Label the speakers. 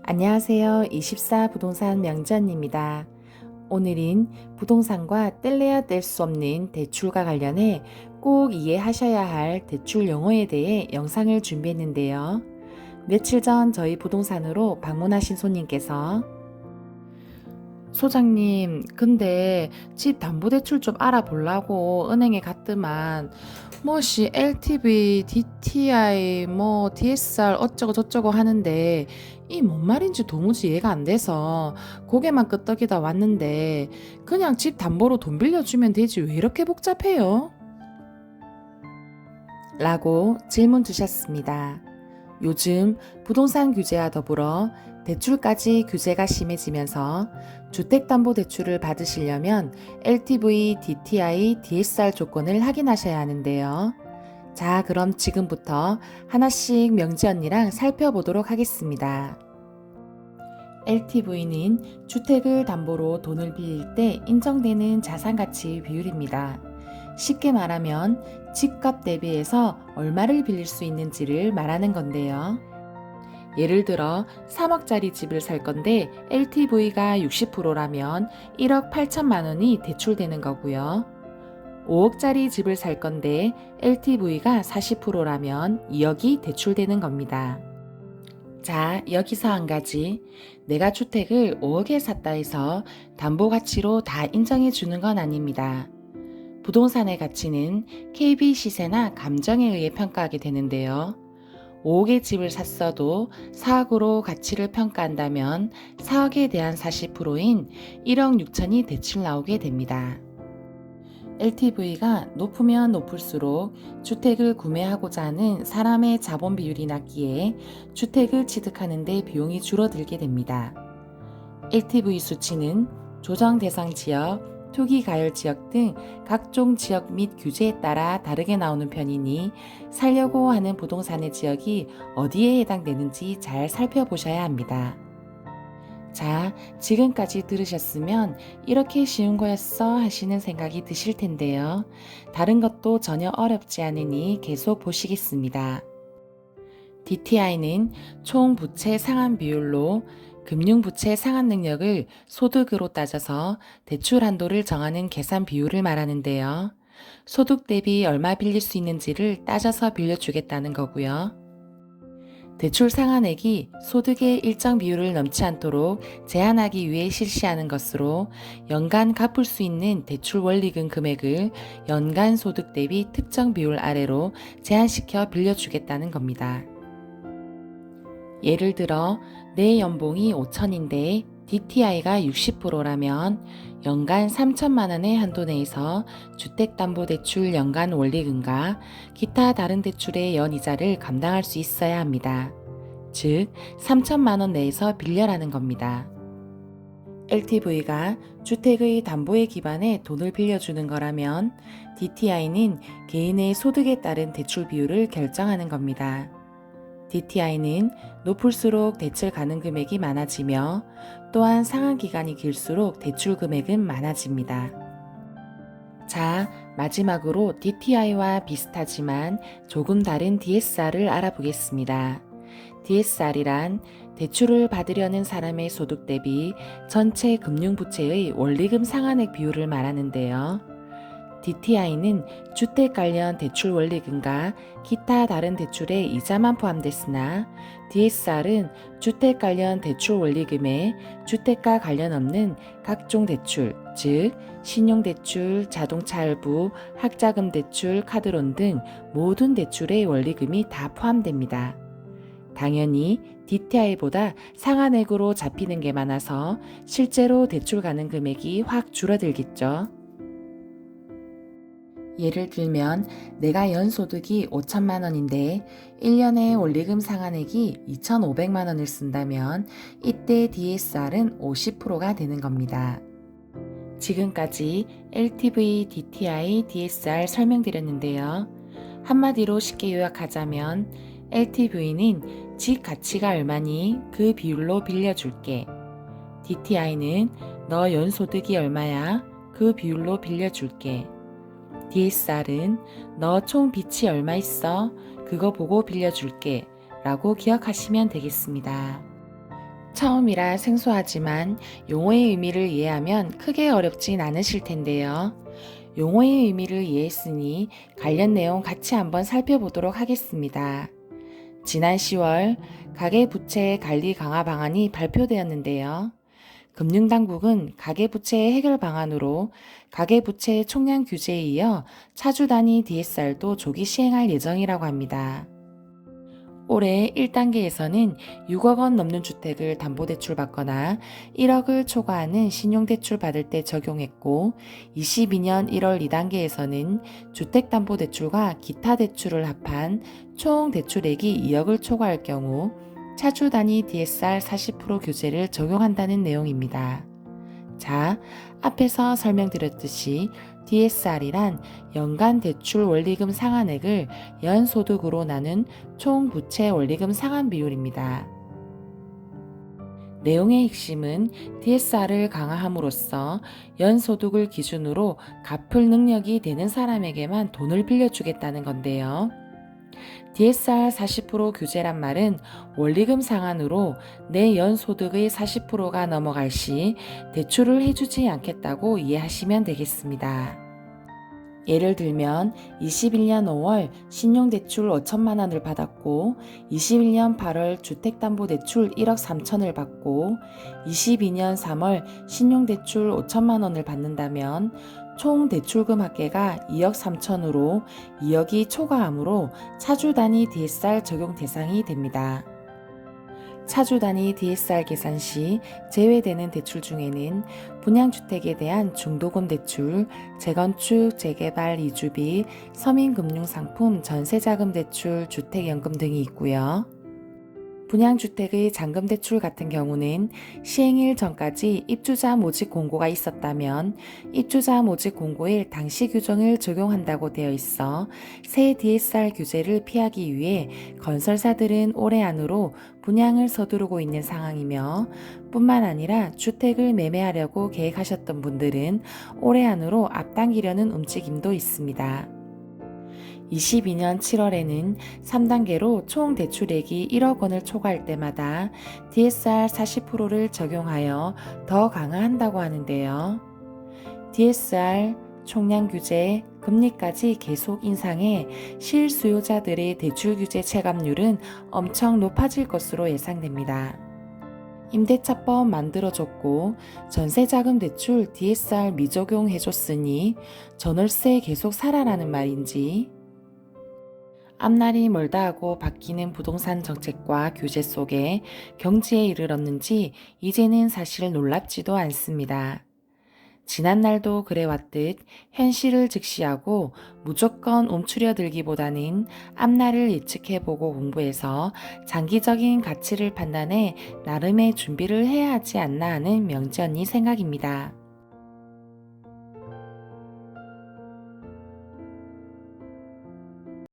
Speaker 1: 안녕하세요. 24 부동산 명전입니다. 오늘은 부동산과 뗄래야 뗄 수 없는 대출과 관련해 꼭 이해하셔야 할 대출 용어에 대해 영상을 준비했는데요. 며칠 전 저희 부동산으로 방문하신 손님께서 소장님, 근데 집 담보대출 좀 알아보려고 은행에 갔더만 뭐시 LTV, DTI, 뭐 DSR 어쩌고 저쩌고 하는데 이 뭔 말인지 도무지 이해가 안 돼서 고개만 끄덕이다 왔는데 그냥 집 담보로 돈 빌려주면 되지 왜 이렇게 복잡해요? 라고 질문 주셨습니다. 요즘 부동산 규제와 더불어 대출까지 규제가 심해지면서 주택담보대출을 받으시려면 LTV, DTI, DSR 조건을 확인하셔야 하는데요. 자, 그럼 지금부터 하나씩 명지 언니랑 살펴보도록 하겠습니다. LTV는 주택을 담보로 돈을 빌릴 때 인정되는 자산가치 비율입니다. 쉽게 말하면 집값 대비해서 얼마를 빌릴 수 있는지를 말하는 건데요. 예를 들어 3억짜리 집을 살 건데 LTV가 60%라면 1억 8천만 원이 대출되는 거고요. 5억짜리 집을 살 건데 LTV가 40%라면 2억이 대출되는 겁니다. 자, 여기서 한 가지. 내가 주택을 5억에 샀다 해서 담보 가치로 다 인정해 주는 건 아닙니다. 부동산의 가치는 KB 시세나 감정에 의해 평가하게 되는데요. 5억의 집을 샀어도 4억으로 가치를 평가한다면 4억에 대한 40%인 1억 6천이 대출 나오게 됩니다. LTV가 높으면 높을수록 주택을 구매하고자 하는 사람의 자본 비율이 낮기에 주택을 취득하는 데 비용이 줄어들게 됩니다. LTV 수치는 조정 대상 지역, 투기 가열 지역 등 각종 지역 및 규제에 따라 다르게 나오는 편이니 살려고 하는 부동산의 지역이 어디에 해당되는지 잘 살펴보셔야 합니다. 자, 지금까지 들으셨으면 이렇게 쉬운 거였어 하시는 생각이 드실 텐데요. 다른 것도 전혀 어렵지 않으니 계속 보시겠습니다. DTI는 총 부채 상환 비율로 금융부채 상환 능력을 소득으로 따져서 대출 한도를 정하는 계산 비율을 말하는데요. 소득 대비 얼마 빌릴 수 있는지를 따져서 빌려주겠다는 거고요. 대출 상환액이 소득의 일정 비율을 넘지 않도록 제한하기 위해 실시하는 것으로 연간 갚을 수 있는 대출 원리금 금액을 연간 소득 대비 특정 비율 아래로 제한시켜 빌려주겠다는 겁니다. 예를 들어 내 연봉이 5천인데 DTI가 60%라면 연간 3천만 원의 한도 내에서 주택담보대출 연간 원리금과 기타 다른 대출의 연이자를 감당할 수 있어야 합니다. 즉 3천만 원 내에서 빌려라는 겁니다. LTV가 주택의 담보에 기반해 돈을 빌려주는 거라면 DTI는 개인의 소득에 따른 대출 비율을 결정하는 겁니다. DTI는 높을수록 대출 가능 금액이 많아지며 또한 상환 기간이 길수록 대출 금액은 많아집니다. 자, 마지막으로 DTI와 비슷하지만 조금 다른 DSR을 알아보겠습니다. DSR이란 대출을 받으려는 사람의 소득 대비 전체 금융부채의 원리금 상환액 비율을 말하는데요. DTI는 주택 관련 대출 원리금과 기타 다른 대출의 이자만 포함됐으나 DSR은 주택 관련 대출 원리금에 주택과 관련 없는 각종 대출, 즉 신용대출, 자동차 할부, 학자금 대출, 카드론 등 모든 대출의 원리금이 다 포함됩니다. 당연히 DTI보다 상한액으로 잡히는 게 많아서 실제로 대출 가능 금액이 확 줄어들겠죠. 예를 들면 내가 연소득이 5천만 원인데 1년에 원리금 상환액이 2,500만 원을 쓴다면 이때 DSR은 50%가 되는 겁니다. 지금까지 LTV, DTI, DSR 설명드렸는데요. 한마디로 쉽게 요약하자면 LTV는 집 가치가 얼마니 그 비율로 빌려줄게. DTI는 너 연소득이 얼마야 그 비율로 빌려줄게. DSR은 너 총 빚이 얼마 있어? 그거 보고 빌려줄게 라고 기억하시면 되겠습니다. 처음이라 생소하지만 용어의 의미를 이해하면 크게 어렵진 않으실 텐데요. 용어의 의미를 이해했으니 관련 내용 같이 한번 살펴보도록 하겠습니다. 지난 10월 가계부채 관리 강화 방안이 발표되었는데요. 금융당국은 가계부채 해결 방안으로 가계부채 총량 규제에 이어 차주 단위 DSR도 조기 시행할 예정이라고 합니다. 올해 1단계에서는 6억 원 넘는 주택을 담보대출 받거나 1억을 초과하는 신용대출 받을 때 적용했고 22년 1월 2단계에서는 주택담보대출과 기타 대출을 합한 총 대출액이 2억을 초과할 경우 차주 단위 DSR 40% 규제를 적용한다는 내용입니다. 자, 앞에서 설명드렸듯이 DSR이란 연간 대출 원리금 상환액을 연소득으로 나눈 총 부채 원리금 상환 비율입니다. 내용의 핵심은 DSR을 강화함으로써 연소득을 기준으로 갚을 능력이 되는 사람에게만 돈을 빌려주겠다는 건데요. DSR 40% 규제란 말은 원리금 상환으로 내 연소득의 40%가 넘어갈 시 대출을 해주지 않겠다고 이해하시면 되겠습니다. 예를 들면 21년 5월 신용대출 5천만 원을 받았고 21년 8월 주택담보대출 1억 3천을 받고 22년 3월 신용대출 5천만 원을 받는다면 총 대출금 합계가 2억 3천으로 2억이 초과하므로 차주 단위 DSR 적용 대상이 됩니다. 차주 단위 DSR 계산 시 제외되는 대출 중에는 분양주택에 대한 중도금 대출, 재건축, 재개발, 이주비, 서민금융상품, 전세자금 대출, 주택연금 등이 있고요. 분양주택의 잔금대출 같은 경우는 시행일 전까지 입주자 모집 공고가 있었다면 입주자 모집 공고일 당시 규정을 적용한다고 되어 있어 새 DSR 규제를 피하기 위해 건설사들은 올해 안으로 분양을 서두르고 있는 상황이며 뿐만 아니라 주택을 매매하려고 계획하셨던 분들은 올해 안으로 앞당기려는 움직임도 있습니다. 22년 7월에는 3단계로 총 대출액이 1억 원을 초과할 때마다 DSR 40%를 적용하여 더 강화한다고 하는데요. DSR, 총량 규제, 금리까지 계속 인상해 실수요자들의 대출 규제 체감률은 엄청 높아질 것으로 예상됩니다. 임대차법 만들어줬고 전세자금 대출 DSR 미적용해줬으니 전월세 계속 살아라는 말인지 앞날이 멀다 하고 바뀌는 부동산 정책과 규제 속에 경지에 이르렀는지 이제는 사실 놀랍지도 않습니다. 지난날도 그래왔듯 현실을 직시하고 무조건 움츠려들기보다는 앞날을 예측해보고 공부해서 장기적인 가치를 판단해 나름의 준비를 해야 하지 않나 하는 명전이 생각입니다.